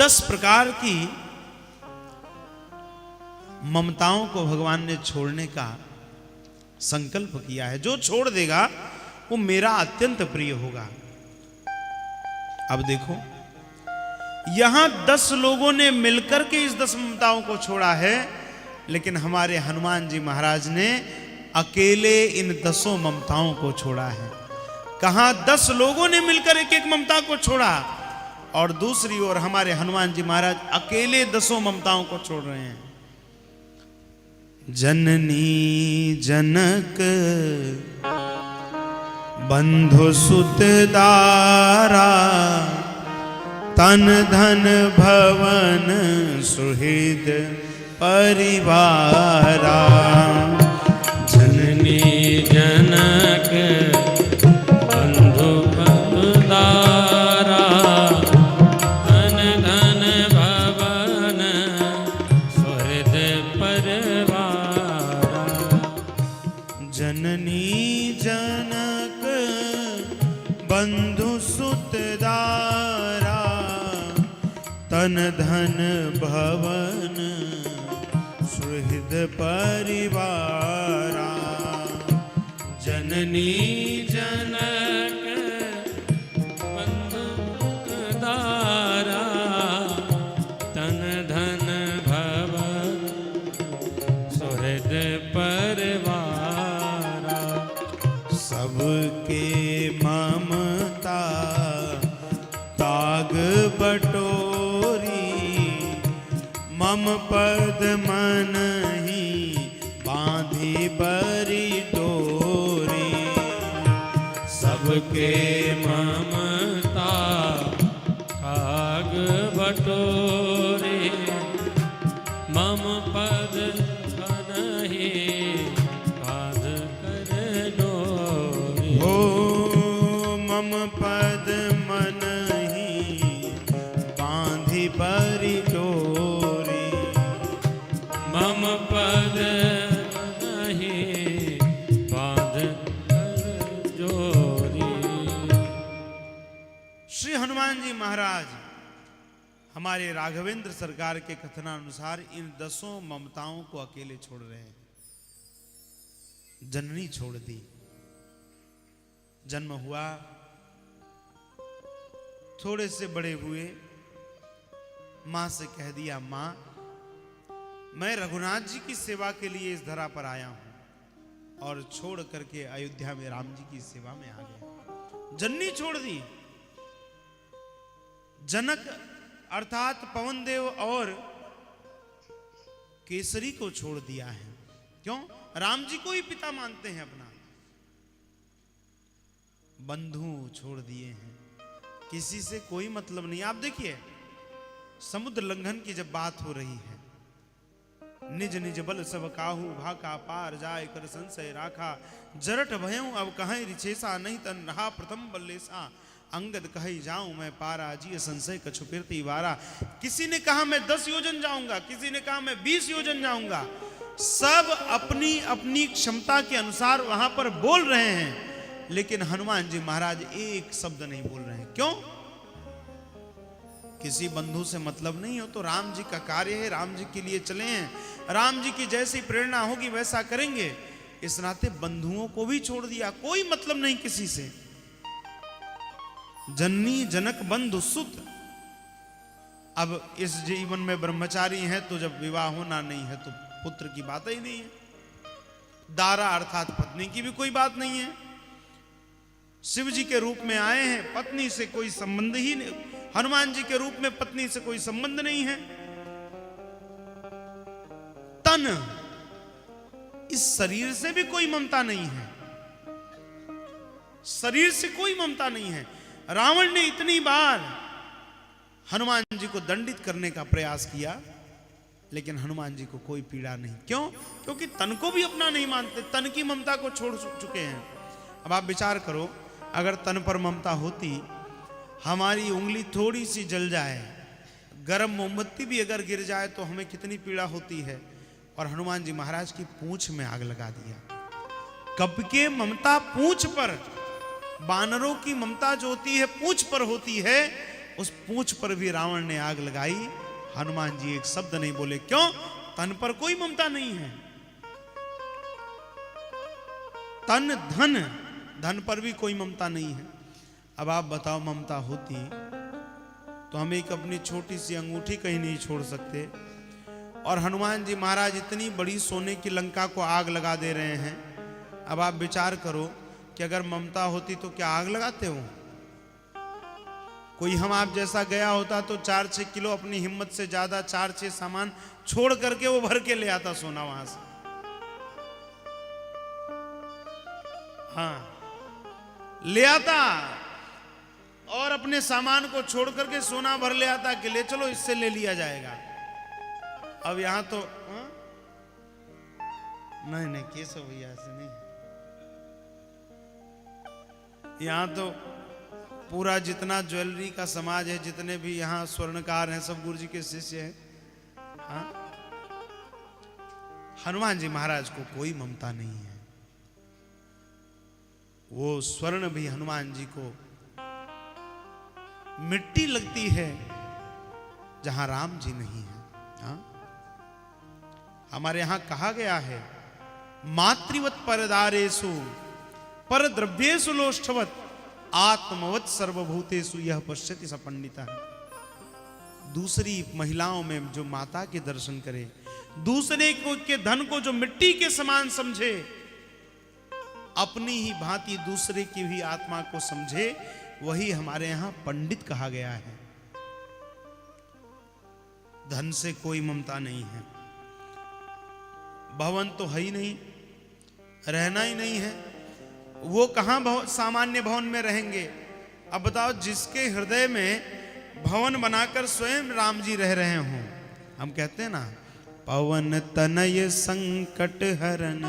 10 प्रकार की ममताओं को भगवान ने छोड़ने का संकल्प किया है। जो छोड़ देगा वो मेरा अत्यंत प्रिय होगा। अब देखो, यहां 10 लोगों ने मिलकर के इस 10 ममताओं को छोड़ा है, लेकिन हमारे हनुमान जी महाराज ने अकेले इन 10 ममताओं को छोड़ा है। कहां 10 लोगों ने मिलकर एक एक ममता को छोड़ा, और दूसरी ओर हमारे हनुमान जी महाराज अकेले 10 ममताओं को छोड़ रहे हैं। जननी जनक बंधु सुत दारा, तन धन भवन सुहृद परिवारा। जननी जनक बंधु दारा, तन धन भवन सुहृद परिवारा। जननी जनक बंधु सुत दारा, तन धन भवन सुहृद परिवारा। जननी जनक बंधु दारा, तन धन भवन सुहृद परिवारा। सबके ममता ताग बटोरी, मम पद मन ही बांधी बरी डोरी। सबके ममता काग बटोरे, मम पद बनहि बाध कर डोरे। हो मम पद मन ही बांधी बरी डोरी। मम पद बनहि बाध कर जोरी। श्री हनुमान जी महाराज हमारे राघवेंद्र सरकार के कथनानुसार इन 10 ममताओं को अकेले छोड़ रहे हैं। जननी छोड़ दी, जन्म हुआ, थोड़े से बड़े हुए, मां से कह दिया, मां मैं रघुनाथ जी की सेवा के लिए इस धरा पर आया हूं, और छोड़ करके अयोध्या में राम जी की सेवा में आ गया। जननी छोड़ दी। जनक अर्थात पवन देव और केसरी को छोड़ दिया है। क्यों? राम जी को ही पिता मानते हैं अपना। बंधु छोड़ दिए हैं, किसी से कोई मतलब नहीं। आप देखिए, समुद्र लंघन की जब बात हो रही है, निज निज बल सब काहू, भाका पार जाय कर संशय राखा। जरठ भयऊ अब कहीं रिछेसा, नहीं तन रहा प्रथम बल्लेसा। अंगद कही जाऊं मैं पारा, जी संशय कछु फिरती वारा। किसी ने कहा मैं 10 योजन जाऊंगा, किसी ने कहा मैं 20 योजन जाऊंगा। सब अपनी अपनी क्षमता के अनुसार वहां पर बोल रहे हैं, लेकिन हनुमान जी महाराज एक शब्द नहीं बोल रहे हैं। क्यों? किसी बंधु से मतलब नहीं हो तो राम जी का कार्य है, राम जी के लिए चले हैं, राम जी की जैसी प्रेरणा होगी वैसा करेंगे। इस नाते बंधुओं को भी छोड़ दिया, कोई मतलब नहीं किसी से। जननी जनक बंधु सुत। अब इस जीवन में ब्रह्मचारी हैं तो जब विवाह होना नहीं है तो पुत्र की बात ही नहीं है। दारा अर्थात पत्नी की भी कोई बात नहीं है। शिव जी के रूप में आए हैं, पत्नी से कोई संबंध ही नहीं। हनुमान जी के रूप में पत्नी से कोई संबंध नहीं है। तन, इस शरीर से भी कोई ममता नहीं है, शरीर से कोई ममता नहीं है। रावण ने इतनी बार हनुमान जी को दंडित करने का प्रयास किया, लेकिन हनुमान जी को कोई पीड़ा नहीं। क्यों? क्योंकि तन को भी अपना नहीं मानते, तन की ममता को छोड़ चुके हैं। अब आप विचार करो, अगर तन पर ममता होती, हमारी उंगली थोड़ी सी जल जाए, गरम मोमबत्ती भी अगर गिर जाए तो हमें कितनी पीड़ा होती है। और हनुमान जी महाराज की पूंछ में आग लगा दिया। कब के ममता पूंछ पर, बानरों की ममता जो होती है पूंछ पर होती है, उस पूंछ पर भी रावण ने आग लगाई। हनुमान जी एक शब्द नहीं बोले। क्यों? तन पर कोई ममता नहीं है। तन धन, धन पर भी कोई ममता नहीं है। अब आप बताओ, ममता होती तो हम एक अपनी छोटी सी अंगूठी कहीं नहीं छोड़ सकते। और हनुमान जी महाराज इतनी बड़ी सोने की लंका को आग लगा दे रहे हैं। अब आप विचार करो कि अगर ममता होती तो क्या आग लगाते हो? कोई हम आप जैसा गया होता तो 4-6 किलो अपनी हिम्मत से ज्यादा 4-6 सामान छोड़ करके वो भर के ले आता सोना वहां से। हाँ, ले आता और अपने सामान को छोड़ करके सोना भर ले आता कि ले चलो इससे ले लिया जाएगा। अब यहां तो नहीं नहीं केशव भैया ऐसे नहीं, यहां तो पूरा जितना ज्वेलरी का समाज है, जितने भी यहाँ स्वर्णकार हैं, सब गुरु जी के शिष्य हैं। हाँ? हनुमान जी महाराज को कोई ममता नहीं है। वो स्वर्ण भी हनुमान जी को मिट्टी लगती है जहां राम जी नहीं है। हाँ? हमारे यहां कहा गया है, मातृवत परदारेषु पर द्रव्येषु लोष्ठवत आत्मवत सर्वभूतेषु यह पश्यति स पंडितः। दूसरी महिलाओं में जो माता के दर्शन करे, दूसरे को के धन को जो मिट्टी के समान समझे, अपनी ही भांति दूसरे की भी आत्मा को समझे, वही हमारे यहां पंडित कहा गया है। धन से कोई ममता नहीं है। भवन तो है ही नहीं, रहना ही नहीं है, वो कहां सामान्य भवन में रहेंगे? अब बताओ, जिसके हृदय में भवन बनाकर स्वयं राम जी रह रहे हों। हम कहते हैं ना, पवन तनय संकट हरन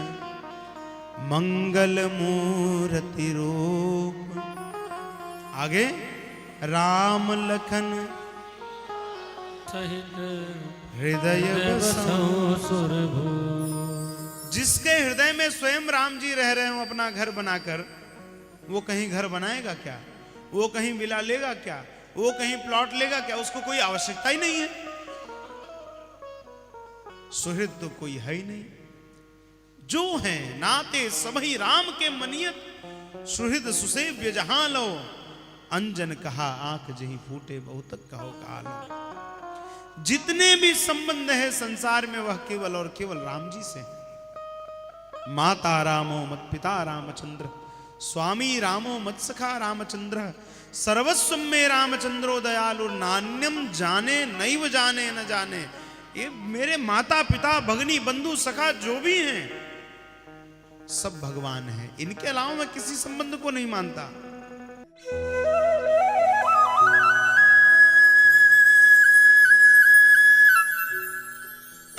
मंगल मूर्ति रूप। आगे, राम लखन हृदय बसौ सुरभूप। जिसके हृदय में स्वयं राम जी रह रहे हो अपना घर बनाकर, वो कहीं घर बनाएगा क्या? वो कहीं विला लेगा क्या? वो कहीं प्लॉट लेगा क्या? उसको कोई आवश्यकता ही नहीं है। सुहृद तो कोई है ही नहीं। जो है नाते सबही राम के मनियत, सुहृद सुसेव्य जहां लो। अंजन कहा आंख जही फूटे, बहुतक कहो कालो। जितने भी संबंध है संसार में, वह केवल और केवल राम जी से है। माता रामो मत पिता रामचंद्र, स्वामी रामो मत सखा रामचंद्र, सर्वस्व में रामचंद्रो दयालु, नान्यम जाने नैव जाने न जाने। ये मेरे माता पिता भगनी बंधु सखा जो भी हैं, सब भगवान हैं। इनके अलावा मैं किसी संबंध को नहीं मानता।